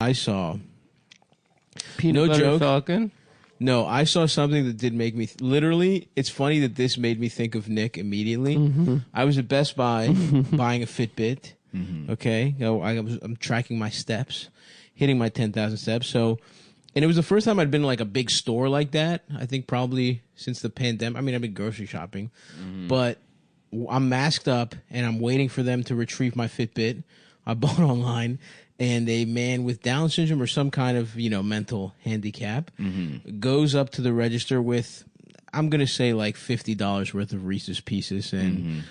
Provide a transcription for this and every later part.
I saw. Peanut butter joke. Falcon. No, I saw something that did make me literally. It's funny that this made me think of Nick immediately. I was at Best Buy buying a Fitbit. Okay, I'm tracking my steps, hitting my 10,000 steps. So, and it was the first time I'd been to like a big store like that. I think probably since the pandemic. I mean, I've been grocery shopping, but I'm masked up and I'm waiting for them to retrieve my Fitbit. I bought online. And a man with Down syndrome or some kind of, mental handicap goes up to the register with, I'm going to say like $50 worth of Reese's Pieces and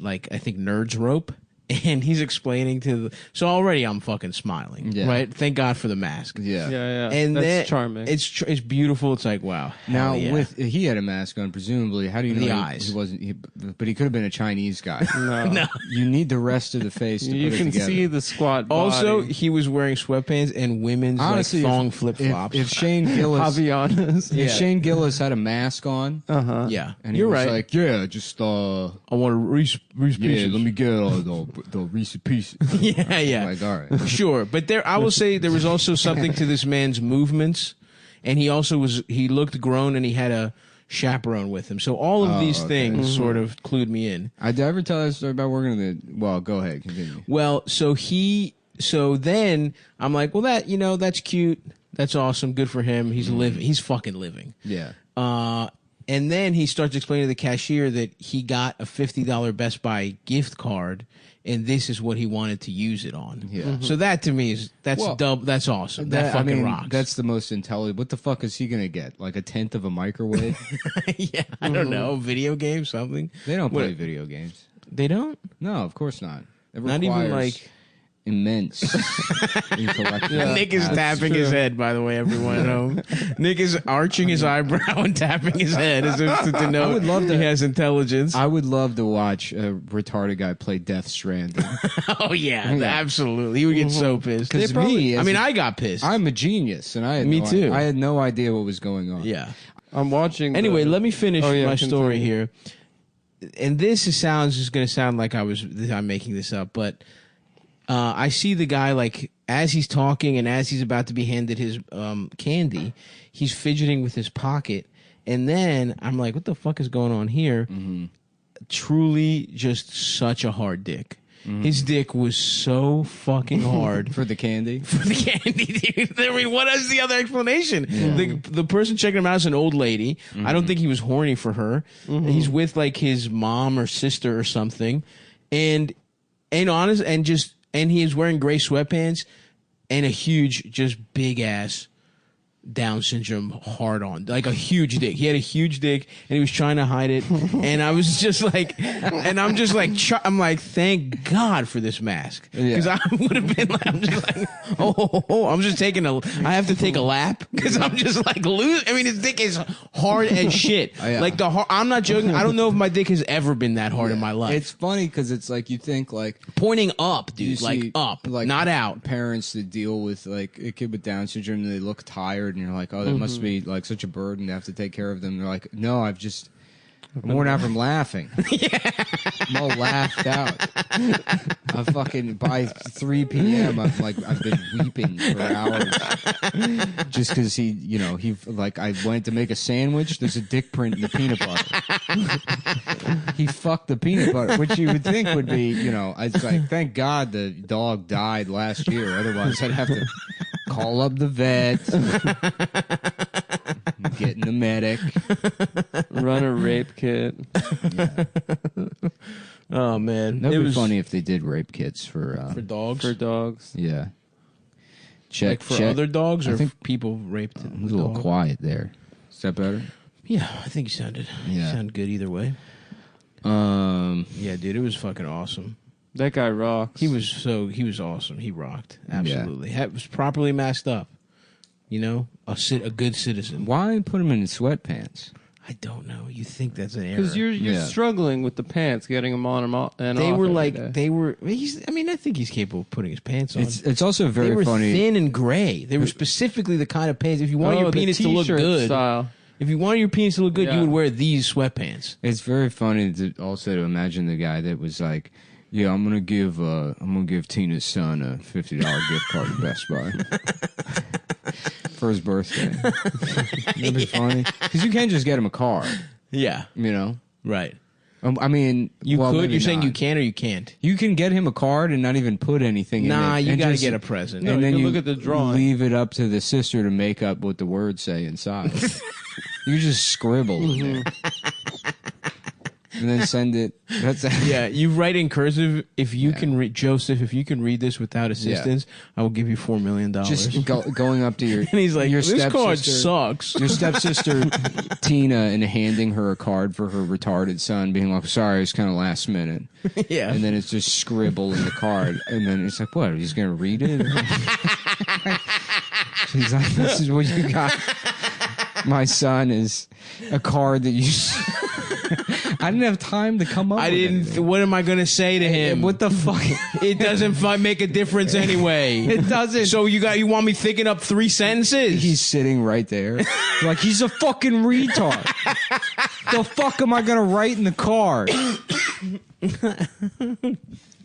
like I think Nerds rope. And he's explaining so already I'm fucking smiling, right? Thank God for the mask. Yeah. And that's charming. It's beautiful. It's like, wow. Now, he had a mask on, presumably. How do you know the eyes? He wasn't, but he could have been a Chinese guy. No. You need the rest of the face to you put it can together. see the squat body. Also, he was wearing sweatpants and women's Honestly, thong flip-flops. If Shane Gillis, Avianas. Shane Gillis had a mask on, yeah, and he you're was right. like, just I want a Reese's Pieces. let me get the Reese's Pieces. Yeah. Like, all right. Sure, but I will say there was also something to this man's movements, and he looked grown and he had a chaperone with him. So all of these things sort of clued me in. Did I ever tell that story about working in well, go ahead, continue. Well, so then I'm like, well, that's cute. That's awesome. Good for him. He's living. He's fucking living. Yeah. And then he starts explaining to the cashier that he got a $50 Best Buy gift card, and this is what he wanted to use it on. Yeah. So that to me that's awesome. That fucking rocks. That's the most intelligent. What the fuck is he gonna get? Like a tenth of a microwave? Yeah, I don't know. Video game, something. They don't play video games. They don't? No, of course not. It Not even like immense intellectual. Nick is tapping his head, by the way, everyone at home. Nick is arching his eyebrow and tapping his head as if to know I would love he has intelligence. I would love to watch a retarded guy play Death Stranding. Oh, yeah, absolutely. He would get so pissed. Because I got pissed. I'm a genius, and I had no idea what was going on. Yeah. I'm watching. Anyway, let me finish my story continue. here. And this is going to sound like I'm making this up, but I see the guy, like, as he's talking and as he's about to be handed his candy, he's fidgeting with his pocket. And then I'm like, what the fuck is going on here? Truly just such a hard dick. His dick was so fucking hard. For the candy? For the candy, dude. I mean, what is the other explanation? Yeah. The person checking him out is an old lady. I don't think he was horny for her. He's with, like, his mom or sister or something. And he is wearing gray sweatpants and a huge, just big ass Down syndrome hard on, like a huge dick. He had a huge dick and he was trying to hide it. And I was just like, I'm like, thank God for this mask. Because I would have been like, I'm just like, I'm just I have to take a lap because I'm just like losing. I mean, his dick is hard as shit. Like I'm not joking. I don't know if my dick has ever been that hard in my life. It's funny because it's like you think like pointing up, dude, like up, like not out. Parents that deal with like a kid with Down syndrome, and they look tired, and you're like, oh, that must be like such a burden to have to take care of them. They're like, no, I'm worn out from laughing. I'm all laughed out. I fucking by 3 p.m. I've been weeping for hours just because he like I went to make a sandwich. There's a dick print in the peanut butter. He fucked the peanut butter, which you would think would be, it's like thank God the dog died last year. Otherwise, I'd have to call up the vet, get in the medic, run a rape kit. Yeah. Oh man, that'd be funny if they did rape kits for dogs. For dogs, yeah. Check for other dogs, or I think people raped. It was a little quiet there. Is that better? Yeah, I think you sounded good either way. Yeah, dude, it was fucking awesome. That guy rocks. He was awesome. He rocked. Absolutely. Yeah. Was properly masked up. A good citizen. Why put him in sweatpants? I don't know. You think that's an error? Because you're struggling with the pants, getting them on and they off. I think he's capable of putting his pants on. It's also very funny. They were thin and gray. They were specifically the kind of pants. If you wanted your penis to look good, style. If you wanted your penis to look good, you would wear these sweatpants. It's very funny to imagine the guy that was like, Yeah, I'm gonna give Tina's son a $50 gift card at Best Buy for his birthday. That'd be funny because you can't just get him a card. Yeah. You know, Right. I mean, You well, could. maybe You're saying not. you can or you can't. You can get him a card and not even put anything in it. Nah, you and gotta just- get a present. No, and you then can you look at the drawing. leave it up to the sister to make up what the words say inside. You just scribble in there. And then send it. That's Yeah, you write in cursive. If you can read, Joseph, if you can read this without assistance, I will give you $4 million. just going up to your. and he's like, your this card stepsister- sucks. Your stepsister Tina and handing her a card for her retarded son, being like, "Sorry, it's kind of last minute." Yeah. And then it's just scribble in the card, and then it's like, "What? He's gonna read it?" She's like, "This is what you got." My son is a card that you. I didn't have time to come up. I with didn't. anything. What am I going to say to him? What the fuck? It doesn't make a difference anyway. It doesn't. So you want me thinking up 3 sentences? He's sitting right there, like he's a fucking retard. The fuck am I gonna write in the card?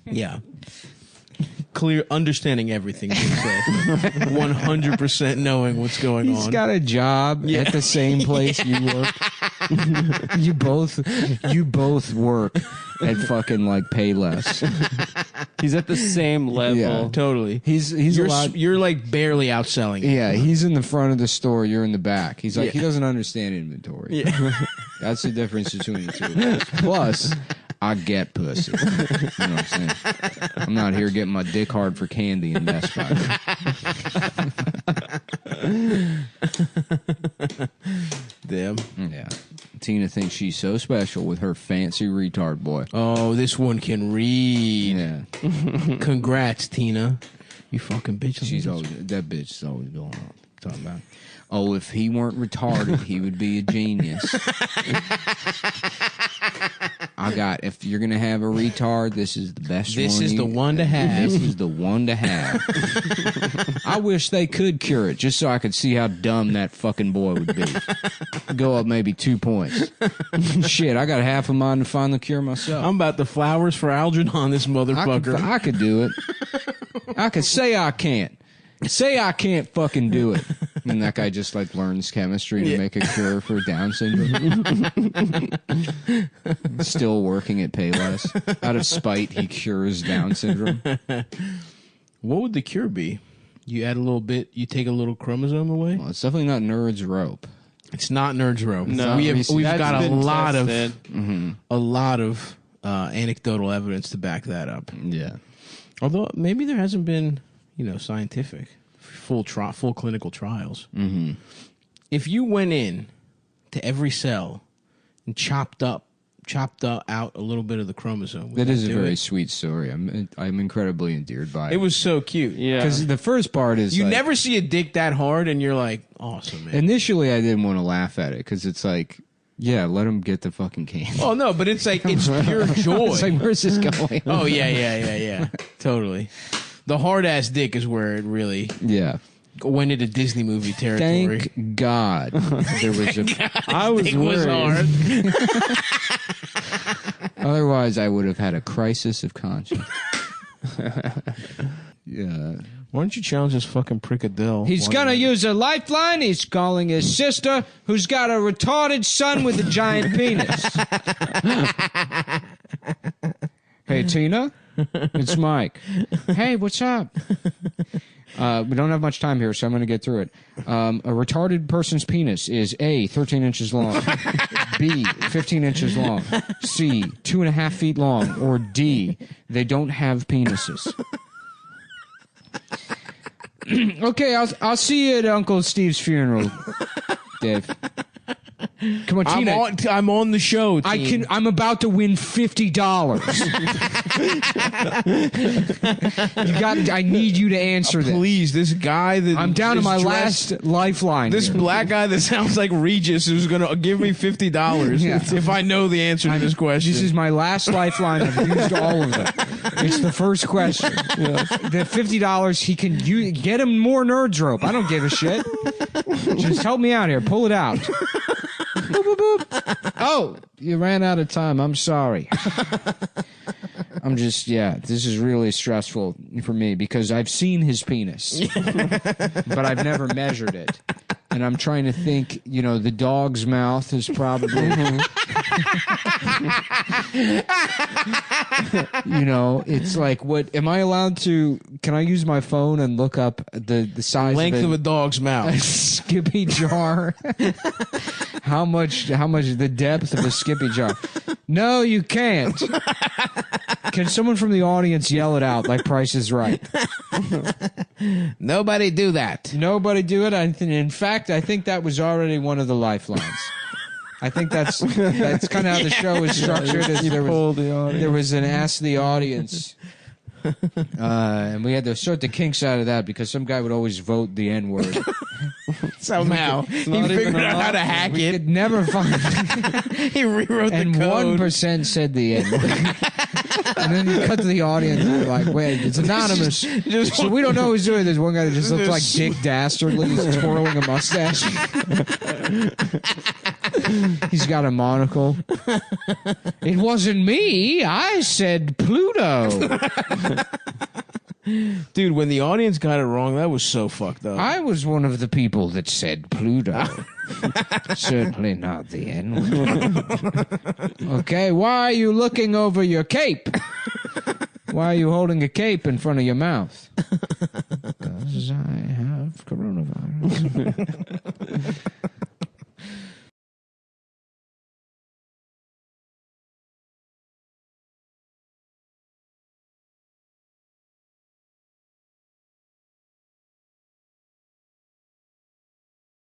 Yeah. Clear, understanding everything you said. 100% knowing what's going He's on. got a job at the same place you work. you both work at fucking like Payless. He's at the same level. Yeah. Totally. He's allowed. You're like barely outselling. Yeah, he's in the front of the store. You're in the back. He's like he doesn't understand inventory. Yeah. That's the difference between the two of us. Plus, I get pussy. You know what I'm saying? I'm not here getting my dick hard for candy in Best Buy. Damn. Yeah. Tina thinks she's so special with her fancy retard boy. Oh, this one can read. Yeah. Congrats, Tina. You fucking bitch. That bitch is always going on. Talking about. Oh, if he weren't retarded, he would be a genius. If you're going to have a retard, this is the best one. This is the one to have. This is the one to have. I wish they could cure it just so I could see how dumb that fucking boy would be. Go up maybe 2 points. Shit, I got half a mind to find the cure myself. I'm about the flowers for Algernon, this motherfucker. I could do it. I could say I can't. Say I can't fucking do it. And that guy just like learns chemistry to make a cure for Down syndrome. Still working at Payless. Out of spite, he cures Down syndrome. What would the cure be? You add a little bit, you take a little chromosome away? Well, it's definitely not Nerd's rope. It's not Nerd's rope. No, we've that's got a been lot tested. of anecdotal evidence to back that up. Yeah. Although maybe there hasn't been, scientific full clinical trials. Mm-hmm. If you went in to every cell and chopped out a little bit of the chromosome, That is a very sweet story. I'm incredibly endeared by it. It was so cute. Yeah. Because the first part is You like, never see a dick that hard, and you're like, awesome, man. initially I didn't want to laugh at it because it's like, yeah, let him get the fucking candy. Oh no, but it's like it's pure joy. It's like, where's this going? Oh yeah, totally. The hard ass dick is where it really Yeah. went into Disney movie territory. Thank God there was a. I was Dick was worried. hard. Otherwise, I would have had a crisis of conscience. Yeah. Why don't you challenge this fucking prickadell? He's gonna use a lifeline. He's calling his sister, who's got a retarded son with a giant penis. Hey, Tina. It's Mike. Hey, what's up? We don't have much time here, so I'm going to get through it. A retarded person's penis is A, 13 inches long, B, 15 inches long, C, 2.5 feet long, or D, they don't have penises. Okay, I'll see you at Uncle Steve's funeral, Dave. Come on, Tina. I'm on the show. Team. I'm about to win $50. I need you to answer this. Please, this guy that I'm down to is my dressed- last lifeline. This here. black guy that sounds like Regis who's gonna give me $50 Yeah. if I know the answer to this question. This is my last lifeline. I've used all of them. It's the first question. The $50, he can get him more Nerds rope. I don't give a shit. Just help me out here. Pull it out. Boop, boop, boop. Oh, you ran out of time. I'm sorry. I'm just, this is really stressful for me because I've seen his penis, but I've never measured it. And I'm trying to think, the dog's mouth is probably, it's like, what, am I allowed to, can I use my phone and look up the size length of a dog's mouth? Skippy jar? How much the depth of a Skippy jar? No, you can't. Can someone from the audience yell it out like Price is Right? Nobody do that. Nobody do it. In fact, I think that was already one of the lifelines. I think that's kind of how the show was structured. There was an Ask the Audience. And we had to sort the kinks out of that because some guy would always vote the N-word. Somehow. He figured out how to hack We it. could never find He rewrote and the code. 1% said the N-word. And then you cut to the audience and you're like, wait, it's anonymous. So we don't know who's doing this. One guy that just looks like Dick Dastardly. He's twirling a mustache. He's got a monocle. It wasn't me. I said Pluto. Dude, when the audience got it wrong, that was so fucked up. I was one of the people that said Pluto. Certainly not the N-word. Okay, why are you looking over your cape? Why are you holding a cape in front of your mouth? Because I have coronavirus.